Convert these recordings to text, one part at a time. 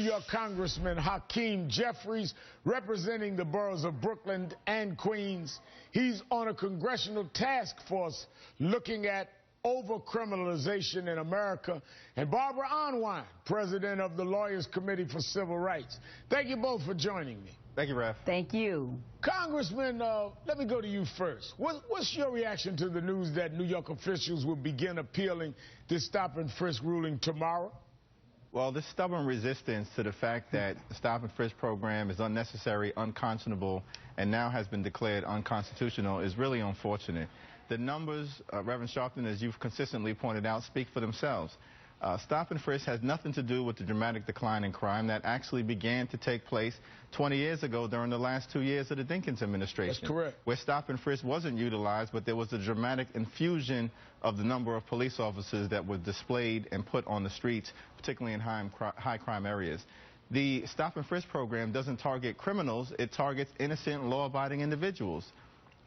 York Congressman Hakeem Jeffries, representing the boroughs of Brooklyn and Queens. He's on a congressional task force looking at over-criminalization in America. And Barbara Unwin, president of the Lawyers Committee for Civil Rights. Thank you both for joining me. Thank you, Ref. Thank you. Congressman, let me go to you first. What's your reaction to the news that New York officials will begin appealing this stop and frisk ruling tomorrow? Well, this stubborn resistance to the fact that the stop and frisk program is unnecessary, unconscionable, and now has been declared unconstitutional is really unfortunate. The numbers, Reverend Sharpton, as you've consistently pointed out, speak for themselves. Stop and frisk has nothing to do with the dramatic decline in crime that actually began to take place 20 years ago during the last 2 years of the Dinkins administration. That's correct. Where stop and frisk wasn't utilized, but there was a dramatic infusion of the number of police officers that were displayed and put on the streets, particularly in high crime areas. The stop and frisk program doesn't target criminals, it targets innocent, law-abiding individuals.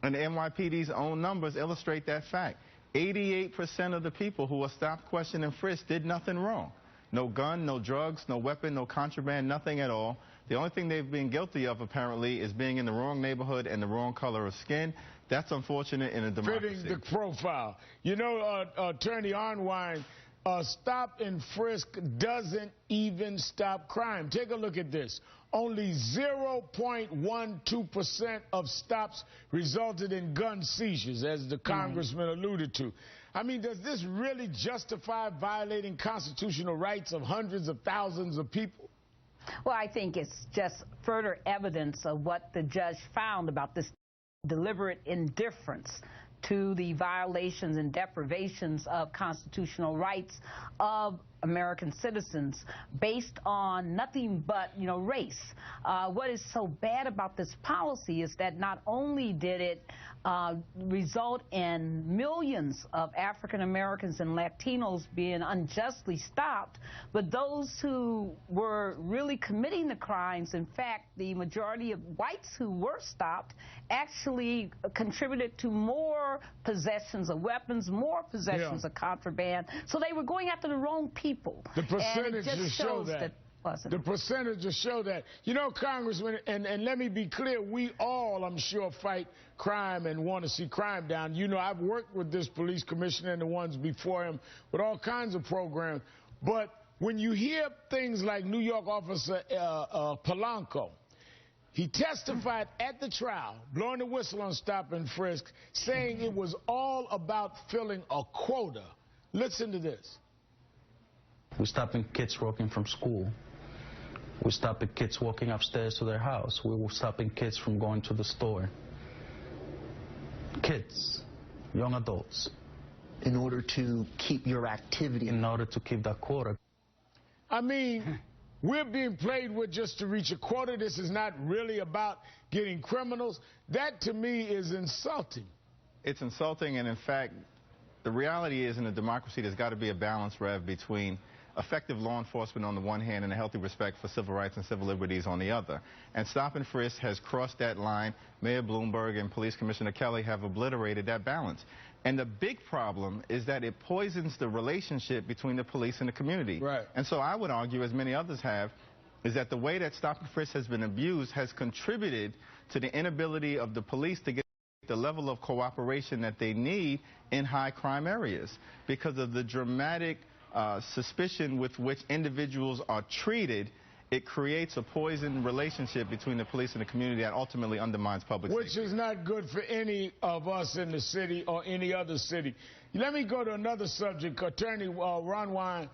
And the NYPD's own numbers illustrate that fact. 88% of the people who were stopped, questioned, and frisked did nothing wrong. No gun, no drugs, no weapon, no contraband, nothing at all. The only thing they've been guilty of, apparently, is being in the wrong neighborhood and the wrong color of skin. That's unfortunate in a democracy. Fitting the profile. You know, Attorney Unwin, stop and frisk doesn't even stop crime. Take a look at this. Only 0.12% of stops resulted in gun seizures, as the congressman alluded to. I mean, does this really justify violating constitutional rights of hundreds of thousands of people? Well, I think it's just further evidence of what the judge found about this deliberate indifference to the violations and deprivations of constitutional rights of American citizens based on nothing but, race. What is so bad about this policy is that not only did it result in millions of African Americans and Latinos being unjustly stopped, but those who were really committing the crimes, in fact, the majority of whites who were stopped, actually contributed to more possessions of weapons, more possessions of contraband. So they were going after the wrong people. The percentages show that. The percentages show that. You know, Congressman, and let me be clear, we all, I'm sure, fight crime and want to see crime down. You know, I've worked with this police commissioner and the ones before him with all kinds of programs. But when you hear things like New York officer Polanco, he testified at the trial, blowing the whistle on stop and frisk, saying it was all about filling a quota. Listen to this. We're stopping kids walking from school. We're stopping kids walking upstairs to their house. We were stopping kids from going to the store. Kids, young adults. In order to keep your activity. In order to keep that quota. I mean, we're being played with just to reach a quota. This is not really about getting criminals. That, to me, is insulting. It's insulting, and in fact, the reality is in a democracy there's got to be a balance, Rev, between effective law enforcement on the one hand and a healthy respect for civil rights and civil liberties on the other. And stop and frisk has crossed that line. Mayor Bloomberg and Police Commissioner Kelly have obliterated that balance. And the big problem is that it poisons the relationship between the police and the community. Right. And so I would argue, as many others have, is that the way that stop and frisk has been abused has contributed to the inability of the police to get the level of cooperation that they need in high crime areas because of the dramatic suspicion with which individuals are treated. It creates a poisoned relationship between the police and the community that ultimately undermines public safety. Which is not good for any of us in the city or any other city. Let me go to another subject. Attorney Unwin,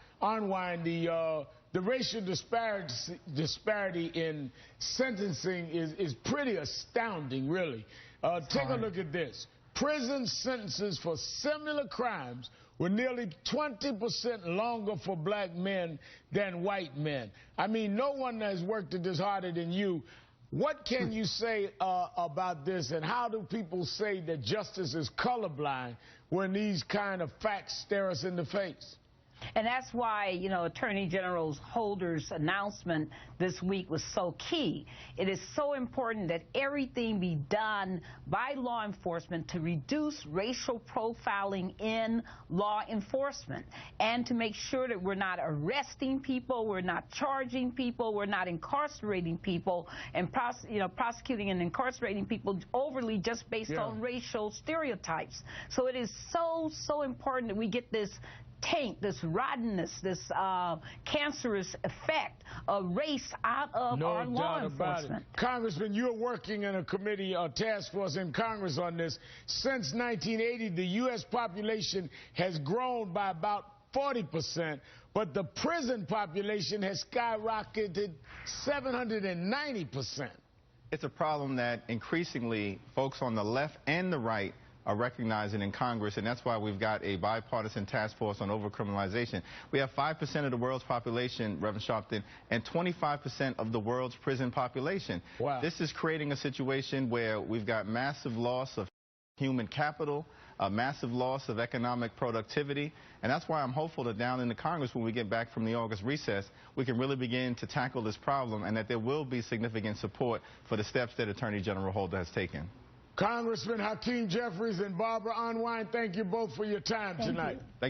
the racial disparity in sentencing is pretty astounding, really. Take a look at this. Prison sentences for similar crimes were nearly 20% longer for black men than white men. I mean, no one has worked at this harder than you. What can you say about this, and how do people say that justice is colorblind when these kind of facts stare us in the face? And that's why, you know, Attorney General Holder's announcement this week was so key. It is so important that everything be done by law enforcement to reduce racial profiling in law enforcement and to make sure that we're not arresting people, we're not charging people, we're not incarcerating people and prosecuting and incarcerating people overly just based on racial stereotypes. So it is so important that we get this taint, this rottenness, this cancerous effect of race out of our law enforcement. Congressman, you're working in a committee, a task force in Congress on this. Since 1980, the U.S. population has grown by about 40%, but the prison population has skyrocketed 790%. It's a problem that increasingly folks on the left and the right are recognizing in Congress, and that's why we've got a bipartisan task force on overcriminalization. We have 5% of the world's population, Reverend Sharpton, and 25% of the world's prison population. Wow. This is creating a situation where we've got massive loss of human capital, a massive loss of economic productivity, and that's why I'm hopeful that down in the Congress, when we get back from the August recess, we can really begin to tackle this problem and that there will be significant support for the steps that Attorney General Holder has taken. Congressman Hakeem Jeffries and Barbara Unwine, thank you both for your time tonight.